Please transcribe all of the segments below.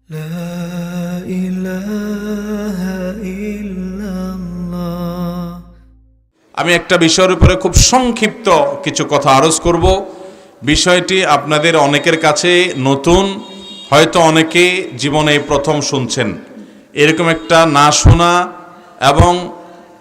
আমি একটা বিষয়ের উপরে খুব সংক্ষিপ্ত কিছু কথা আরজ করব। বিষয়টি আপনাদের অনেকের কাছে নতুন, হয়তো অনেকে জীবনে প্রথম শুনছেন। এরকম একটা না শোনা এবং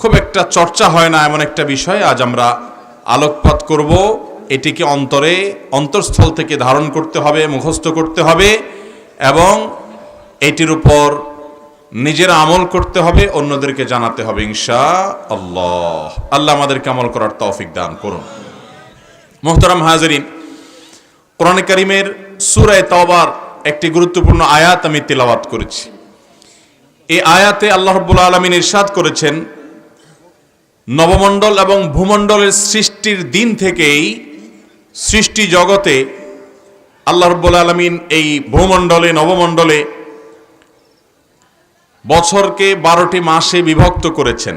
খুব একটা চর্চা হয় না এমন একটা বিষয় আজ আমরা আলোকপাত করব। এটিকে অন্তরস্থল থেকে ধারণ করতে হবে, মুখস্থ করতে হবে এবং এটির উপর নিজের আমল করতে হবে, অন্যদেরকে জানাতে হবে ইনশাআল্লাহ। আল্লাহ আমাদেরকে আমল করার তৌফিক দান করুন। মুহতারাম হাজিরিন, কোরআনে কারীমের সূরা তাওবার একটি গুরুত্বপূর্ণ আয়াত আমি তিলাওয়াত করেছি। এই আয়াতে আল্লাহ রাব্বুল আলামিন ইরশাদ করেছেন, নবমণ্ডল এবং ভূমণ্ডলের সৃষ্টির দিন থেকেই সৃষ্টি জগতে আল্লাহ রাব্বুল আলামিন এই ভূমণ্ডলে, নবমণ্ডলে বছরকে 12টি মাসে বিভক্ত করেছেন।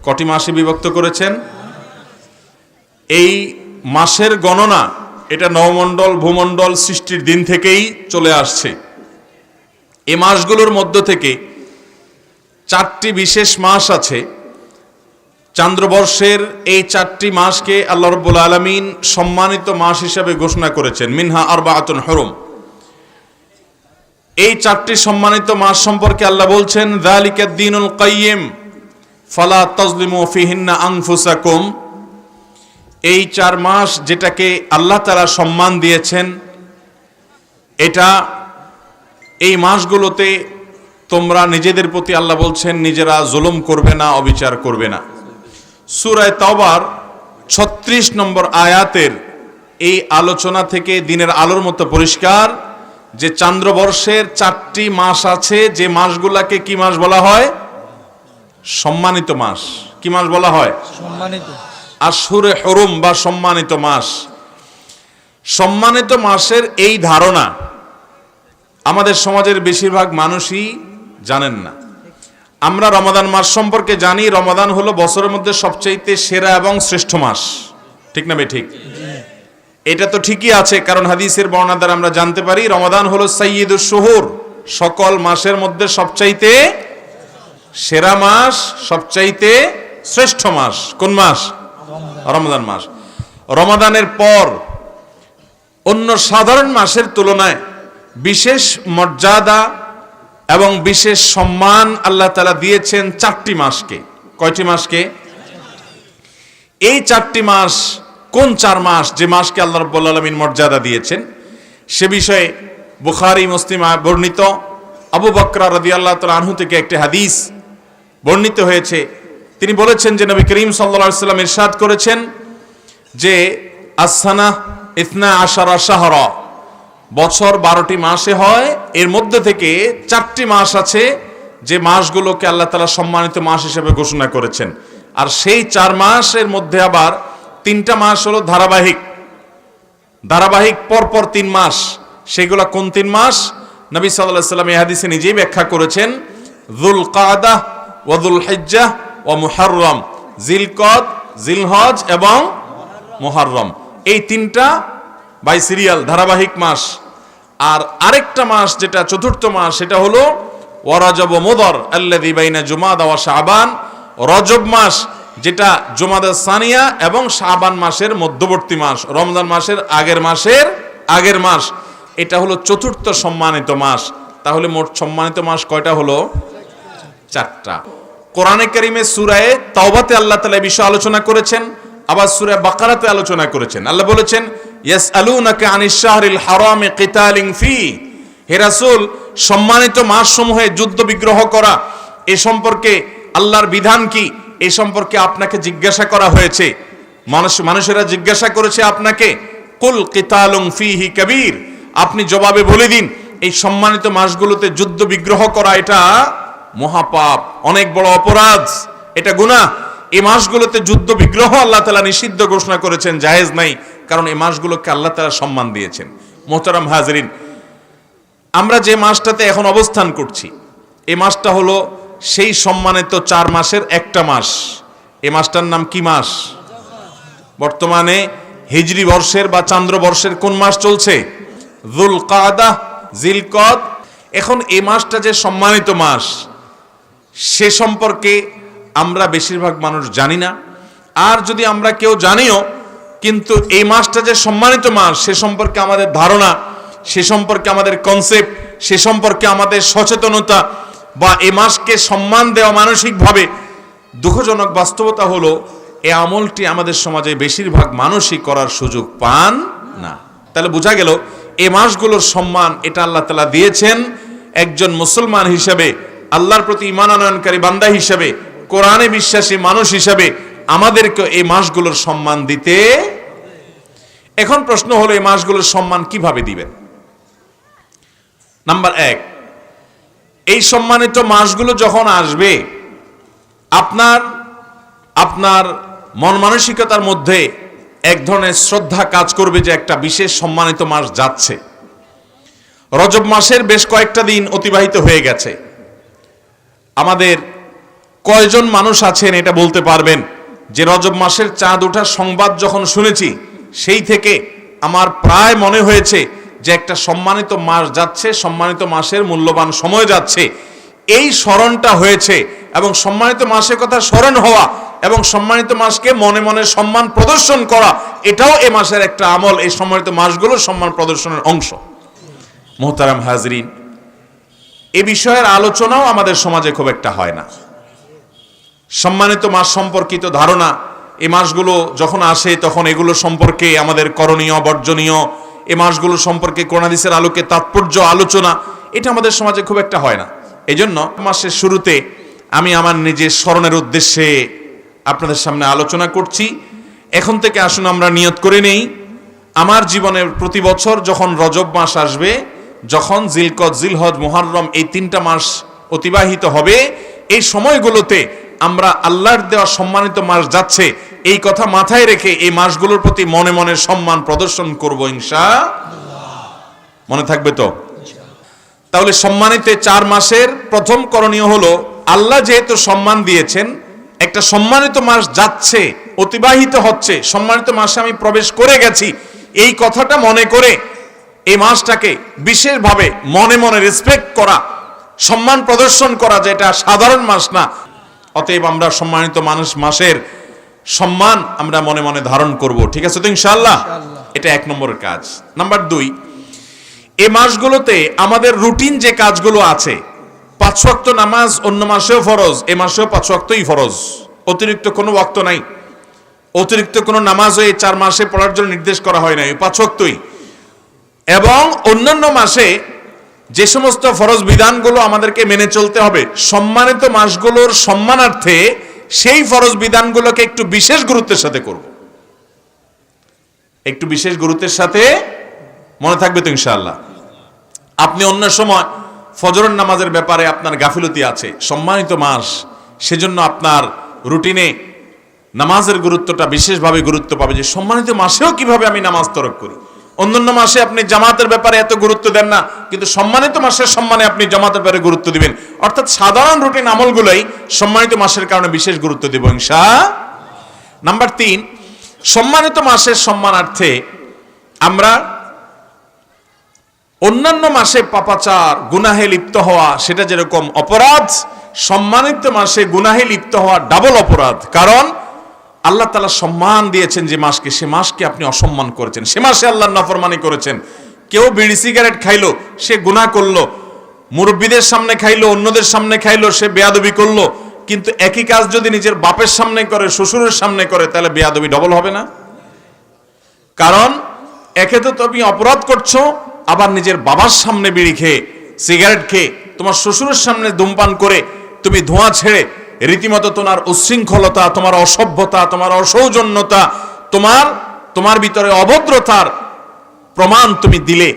কটি মাসে বিভক্ত করেছেন? এই মাসের গণনা এটা নবমণ্ডল, ভূমণ্ডল সৃষ্টির দিন থেকেই চলে আসছে। এই মাসগুলোর মধ্য থেকে 4টি বিশেষ মাস আছে। চান্দ্রবর্ষের এই 4টি মাসকে আল্লাহ রাব্বুল আলামিন সম্মানিত মাস হিসেবে ঘোষণা করেছেন, মিনহা আরবাআতুন হুরুম। এই 4টি সম্মানিত মাস সম্পর্কে আল্লাহ বলছেন, যালিকাদ দীনুল কাইয়্যিম ফালা তাজলিমু ফিহিন্না আনফুসাকুম। এই 4 মাস যেটাকে আল্লাহ তাআলা সম্মান দিয়েছেন, এটা এই মাসগুলোতে তোমরা নিজেদের প্রতি আল্লাহ বলছেন নিজেরা জুলুম করবে না, অবিচার করবে না। সূরা তাওবার 36 নম্বর আয়াতের এই আলোচনা থেকে দিনের আলোর মতো পরিষ্কার যে চান্দ্রবর্ষের 4টি মাস আছে, যে মাসগুলাকে কি মাস বলা হয়? সম্মানিত মাস। কি মাস বলা হয়? সম্মানিত। আশহুরে হুরুম বা সম্মানিত মাস। সম্মানিত মাসের এই ধারণা আমাদের সমাজের বেশিরভাগ মানুষই জানেন না। আমরা রমাদান মাস সম্পর্কে জানি, রমাদান হলো বছরের মধ্যে সবচাইতে সেরা এবং শ্রেষ্ঠ মাস। ঠিক না ঠিক? এটা তো ঠিকই আছে, কারণ হাদিসের বর্ণনা দ্বারা আমরা জানতে পারি রমাদান হলো সাইয়্যিদুশ শুহুর, সকল মাসের মধ্যে সবচাইতে সেরা মাস, সবচাইতে শ্রেষ্ঠ মাস। কোন মাস? রমাদান মাস। রমাদানের পর অন্য সাধারণ মাসের তুলনায় বিশেষ মর্যাদা এবং বিশেষ সম্মান আল্লাহ তাআলা দিয়েছেন 4টি মাসকে। কয়টি মাসকে? এই 4টি মাস কোন 4 মাস, যে মাসকে আল্লাহ রাব্বুল আলামিন মর্যাদা দিয়েছেন, সে বিষয়ে বুখারী, মুসলিম বর্ণিত আবু বকর রাদিয়াল্লাহু তাআলা আনহু থেকে একটি হাদিস বর্ণিত হয়েছে। তিনি বলেছেন যে নবী করিম সাল্লাল্লাহু আলাইহি ওয়াসাল্লাম ইরশাদ করেছেন যে আস-সানা 12 শাহরা, বছর 12টি মাসে হয়। এর মধ্যে থেকে 4টি মাস আছে যে মাসগুলোকে আল্লাহ তাআলা সম্মানিত মাস হিসেবে ঘোষণা করেছেন। আর সেই 4 মাসের মধ্যে আবার 3টা মাস হলো ধারাবাহিক পরপর 3 মাস। সেগুলো কোন 3 মাস? নবী সাল্লাল্লাহু আলাইহি ওয়াসাল্লাম এই হাদিসে নিজেই ব্যাখ্যা করেছেন, যুলকাদা ওয়া যুলহিজ্জাহ ওয়া মুহররম। জিলকদ, জিলহজ এবং মুহররম, এই 3টা বাই সিরিয়াল ধারাবাহিক মাস। আর আরেকটা মাস যেটা 4র্থ মাস, সেটা হলো ওয়া রজব মুদর আল্লাযী বাইনা জুমাদা ওয়া শাবান। রজব মাস যেটা জুমাদা সানিয়া এবং শাবান মাসের মধ্যবর্তী মাস, রমজান মাসের আগের মাস। এটা হলো 4র্থ সম্মানিত মাস। তাহলে মোট সম্মানিত মাস কয়টা হলো? 4টা। কোরআনে কারীমে সূরা তাওবাতে আল্লাহ তাআলা এই বিষয়ে আলোচনা করেছেন, আবার সূরা বাকারাতে আলোচনা করেছেন। আল্লাহ বলেছেন, ইয়াসআলুনাকা আনিশ শাহরিল হারামি কিতালিন ফি। হে রাসূল, সম্মানিত মাসসমূহে যুদ্ধ বিগ্রহ করা এ সম্পর্কে আল্লাহর বিধান কি, এ সম্পর্কে আপনাকে জিজ্ঞাসা করা হয়েছে। মানুষেরা জিজ্ঞাসা করেছে আপনাকে, কুল কিতালুন ফিহি কাবীর। আপনি জবাবে বলে দিন, এই সম্মানিত মাসগুলোতে যুদ্ধ বিগ্রহ করা এটা মহাপাপ, অনেক বড় অপরাধ, এটা গুনাহ। এই মাসগুলোতে যুদ্ধ বিগ্রহ আল্লাহ তাআলা নিষিদ্ধ ঘোষণা করেছেন, জায়েজ নাই, কারণ এই মাসগুলোকে আল্লাহ তাআলা সম্মান দিয়েছেন। মুহতারাম হাজিরিন, আমরা যে মাসটাতে এখন অবস্থান করছি, এই মাসটা হলো সেই সম্মানিত 4 মাসের একটা মাস। এই মাসটার নাম কি মাস? বর্তমানে হিজরি বর্ষের বা চান্দ্র বর্ষের কোন মাস চলছে? যুলকাদা, জিলকদ, এখন এই মাসটা যে সম্মানিত মাস, সে সম্পর্কে আমরা বেশিরভাগ মানুষ জানি না। আর যদি আমরা কেউ জানিও, কিন্তু এই মাসটা যে সম্মানিত মাস সে সম্পর্কে আমাদের ধারণা, সে সম্পর্কে আমাদের কনসেপ্ট, সে সম্পর্কে আমাদের সচেতনতা বা এই মাসকে সম্মান দেওয়া মানসিকভাবে, দুঃখজনক বাস্তবতা হলো এই আমলটি আমাদের সমাজে বেশিরভাগ মানুষই করার সুযোগ পান না। তাহলে বোঝা গেল এই মাসগুলোর সম্মান এটা আল্লাহ তাআলা দিয়েছেন একজন মুসলমান হিসেবে, আল্লাহর প্রতি ঈমান আনয়নকারী বান্দা হিসেবে, কোরআনে বিশ্বাসী মানুষ হিসেবে আমাদেরকে এই মাসগুলোর সম্মান দিতে। এখন প্রশ্ন হলো এই মাসগুলোর সম্মান কিভাবে দিবেন? নাম্বার 1, এই সম্মানিত মাসগুলো যখন আসবে আপনার মন মানসিকতার মধ্যে এক ধরনের শ্রদ্ধা কাজ করবে যে একটা বিশেষ সম্মানিত মাস যাচ্ছে। রজব মাসের বেশ কয়েকটা দিন অতিবাহিত হয়ে গেছে। আমাদের কয়জন মানুষ আছেন এটা বলতে পারবেন যে রজব মাসের চাঁদ ওঠার সংবাদ যখন শুনেছি সেই থেকে আমার প্রায় মনে হয়েছে যে একটা সম্মানিত মাস যাচ্ছে, সম্মানিত মাসের মূল্যবান সময় যাচ্ছে। এই স্মরণটা হয়েছে এবং সম্মানিত মাসের কথা স্মরণ হওয়া এবং সম্মানিত মাসকে মনে মনে সম্মান প্রদর্শন করা, এটাও এ মাসের একটা আমল, এই সম্মানিত মাসগুলোর সম্মান প্রদর্শনের অংশ। মোহতারাম হাজরিন, এ বিষয়ের আলোচনাও আমাদের সমাজে খুব একটা হয় না। সম্মানিত মাস সম্পর্কিত ধারণা, এই মাসগুলো যখন আসে তখন এগুলো সম্পর্কে আমাদের করণীয় বর্জনীয়, এই মাসগুলো সম্পর্কে কোরআন হাদিসের আলোকে তাৎপর্য আলোচনা, এটা আমাদের সমাজে খুব একটা হয় না। এজন্য মাসের শুরুতে আমি আমার নিজের স্মরণের উদ্দেশ্যে আপনাদের সামনে আলোচনা করছি। এখন থেকে আসুন আমরা নিয়ত করে নেই, আমার জীবনের প্রতি বছর যখন রজব মাস আসবে, যখন জিলকদ, জিলহজ, মুহররম এই 3টা মাস অতিবাহিত হবে, এই সময়গুলোতে আমরা আল্লাহর দেওয়া সম্মানিত মাস যাচ্ছে এই কথা মাথায় রেখে এই মাসগুলোর প্রতি মনে মনে সম্মান প্রদর্শন করব ইনশাআল্লাহ। মনে থাকবে তো? তাহলে সম্মানিত 4 মাসের প্রথম করণীয় হলো, আল্লাহ যেহেতু সম্মান দিয়েছেন, একটা সম্মানিত মাস যাচ্ছে, অতিবাহিত হচ্ছে, সম্মানিত মাসে আমি প্রবেশ করে গেছি, এই কথাটা মনে করে এই মাসটাকে বিশেষভাবে মনে মনে রেসপেক্ট করা, সম্মান প্রদর্শন করা, যেটা সাধারণ মাস না। অতএব আমরা সম্মানিত মাসের সম্মান আমরা মনে মনে ধারণ করব। ঠিক আছে তো ইনশাআল্লাহ? এটা 1 নম্বরের কাজ। নাম্বার 2, এই মাসগুলোতে আমাদের রুটিন যে কাজগুলো আছে, 5 ওয়াক্ত নামাজ অন্য মাসেও ফরজ, এ মাসেও 5 ওয়াক্তই ফরজ, অতিরিক্ত কোনো ওয়াক্ত নাই, অতিরিক্ত কোনো নামাজও এই 4 মাসে পড়ার জন্য নির্দেশ করা হয় না, এই 5 ওয়াক্তই। এবং অন্যান্য মাসে যে সমস্ত ফরজ বিধানগুলো আমাদেরকে মেনে চলতে হবে, সম্মানিত মাসগুলোর সম্মানার্থে সেই ফরজ বিধানগুলোকে একটু বিশেষ গুরুত্বের সাথে করব, একটু বিশেষ গুরুত্বের সাথে। মনে থাকবে তো ইনশাআল্লাহ? আপনি অন্য সময় ফজরের নামাজের ব্যাপারে আপনার গাফিলতি আছে, সম্মানিত মাস সেজন্য আপনার রুটিনে নামাজের গুরুত্বটা বিশেষভাবে গুরুত্ব পাবে, যে সম্মানিত মাসেও কিভাবে আমি নামাজ তরক করি। অন্যান্য মাসে আপনি জামাতের ব্যাপারে এত গুরুত্ব দেন না, কিন্তু সম্মানিত মাসের সম্মানে আপনি জামাতের ব্যাপারে গুরুত্ব দিবেন। অর্থাৎ সাধারণ রুটিন আমলগুলোই সম্মানিত মাসের কারণে বিশেষ গুরুত্ব দেব ইনশাআল্লাহ। নাম্বার 3, সম্মানিত মাসের সম্মানার্থে আমরা অন্যান্য মাসে পাপাচার, গুনাহে লিপ্ত হওয়া সেটা যেরকম অপরাধ, সম্মানিত মাসে গুনাহে লিপ্ত হওয়া ডাবল অপরাধ। কারণ আল্লাহ তাআলা সম্মান দিয়েছেন যে মাসকে, সে মাসকে আপনি অসম্মান করেছেন, সে মাসে আল্লাহর নাফরমানি করেছেন। কেউ বিড়ি সিগারেট খাইলো, সে গুনাহ করলো, মুরব্বীদের সামনে খাইলো, অন্যদের সামনে খাইলো, সে বেয়াদবি করলো। কিন্তু একই কাজ যদি নিজের বাপের সামনে করে, শ্বশুরের সামনে করে, তাহলে বেয়াদবি ডবল হবে না? কারণ একে তো তুমি অপরাধ করছো, আবার নিজের বাবার সামনে বিড়ি খেয়ে, সিগারেট খেয়ে, তোমার শ্বশুরের সামনে ধূমপান করে তুমি ধোঁয়া ছেড়ে রীতিমতো তোমার উচ্ছৃঙ্খলতা, তোমার অসভ্যতা, তোমার অসৌজন্যতা, তোমার ভিতরে অভদ্রতার প্রমাণ তুমি দিলে।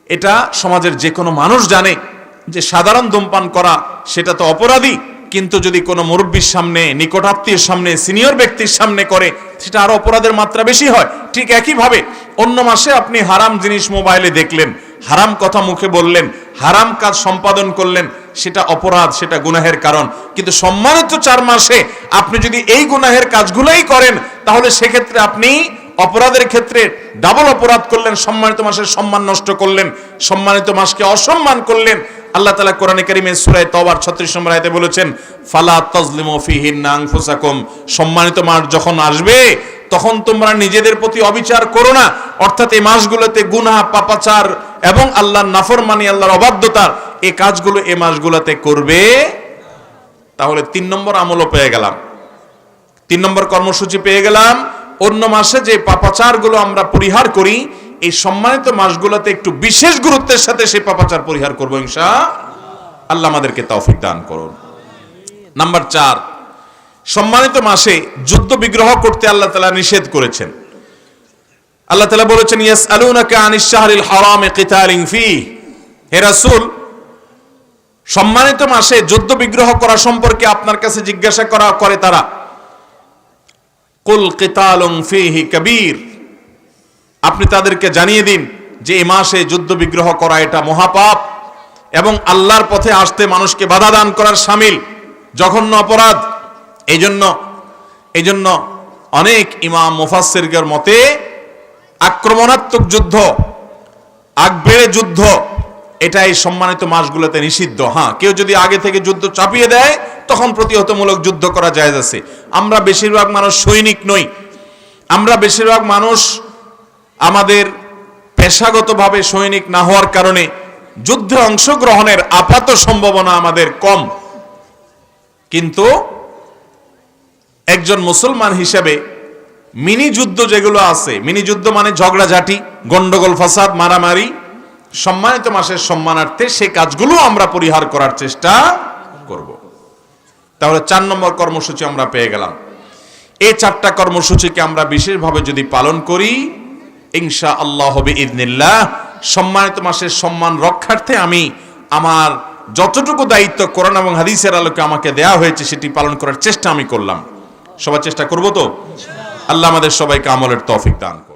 এটা সমাজের যে কোনো মানুষ জানে যে সাধারণ ধূমপান করা সেটা তো অপরাধী, কিন্তু যদি কোনো মুরব্বীর সামনে, নিকটাত্মীয়ের সামনে, সিনিয়র ব্যক্তির সামনে করে, সেটা আরো অপরাধের মাত্রা বেশি হয়। ঠিক একইভাবে অন্য মাসে আপনি হারাম জিনিস মোবাইলে দেখলেন, হারাম কথা মুখে বললেন, হারাম কাজ সম্পাদন করলেন, সেটা অপরাধ, সেটা গুনাহের কারণ। কিন্তু সম্মানিত 4 মাসে আপনি যদি এই গুনাহের কাজগুলোই করেন, তাহলে সেক্ষেত্রে আপনি অপরাধের ক্ষেত্রে ডাবল অপরাধ করলেন, সম্মানিত মাসের সম্মান নষ্ট করলেন, সম্মানিত মাসকে অসম্মান করলেন। আল্লাহ তাআলা কোরআনে কারীমে সূরা তাওবার 36 নম্বর আয়াতে বলেছেন, ফালা তাজলিমু ফিহিন্না আনফুসাকুম, সম্মানিত মাস যখন আসবে তখন তোমরা নিজেদের প্রতি অবিচার করো না। অর্থাৎ এই মাসগুলোতে গুনাহ, পাপাচার এবং আল্লাহর নাফরমানি, আল্লাহর অবাধ্যতার এই কাজগুলো এই মাসগুলোতে করবে। তাহলে 3 নম্বর আমলও পেয়ে গেলাম, 3 নম্বর কর্মসূচি পেয়ে গেলাম। অন্য মাসে যে পাপাচারগুলো আমরা পরিহার করি, এই সম্মানিত মাসগুলোতে একটু বিশেষ গুরুত্বের সাথে সেই পাপাচার পরিহার করবো ইনশাআল্লাহ। আমাদেরকে তৌফিক দান করুন। নাম্বার 4, সম্মানিত মাসে যুদ্ধ বিগ্রহ করতে আল্লাহ তাআলা নিষেধ করেছেন। আল্লাহ তাআলা বলেছেন, ইয়াসআলুনাকা আনিশ শাহরিল হারামি কিতালিন ফীহি, হে রাসূল, সম্মানিত মাসে যুদ্ধ বিগ্রহ করা সম্পর্কে আপনার কাছে জিজ্ঞাসা করে তারা। কুল কিতালুন ফীহি কাবীর, আপনি তাদেরকে জানিয়ে দিন যে এই মাসে যুদ্ধ বিগ্রহ করা এটা মহাপাপ এবং আল্লাহর পথে আসতে মানুষকে বাধা দান করার শামিল, জঘন্য অপরাধ। এই জন্য অনেক ইমাম মুফাসসিরদের মতে আক্রমণাত্মক যুদ্ধ, আগবেড়ে যুদ্ধ, এটা এই সম্মানিত মাসগুলোতে নিষিদ্ধ। হ্যাঁ, কেউ যদি আগে থেকে যুদ্ধ চাপিয়ে দেয় তখন প্রতিহতমূলক যুদ্ধ করা জায়েজ আছে। আমরা বেশিরভাগ মানুষ সৈনিক নই, আমরা বেশিরভাগ মানুষ আমাদের পেশাগতভাবে সৈনিক না হওয়ার কারণে যুদ্ধে অংশগ্রহণের আপাত সম্ভাবনা আমাদের কম। কিন্তু একজন মুসলমান হিসেবে মিনি যুদ্ধ যেগুলো আছে, মিনি যুদ্ধ মানে ঝগড়াঝাটি, গন্ডগোল, ফাসাদ, মারামারি, সম্মানিত মাসের সম্মানার্থে সেই কাজগুলো আমরা পরিহার করার চেষ্টা করব। তাহলে 4 নম্বর কর্মসূচি আমরা পেয়ে গেলাম। এই 4টা কর্মসূচিকে আমরা বিশেষভাবে যদি পালন করি, ইনশাআল্লাহ বিইذনিল্লাহ সম্মানিত মাসের সম্মান রক্ষার্থে আমি আমার যতটুকু দায়িত্ব কোরআন এবং হাদিসের আলোকে আমাকে দেয়া হয়েছে সেটি পালন করার চেষ্টা আমি করলাম। সবাই চেষ্টা করব তো? আল্লাহ আমাদের সবাইকে আমলের তৌফিক দান করুন।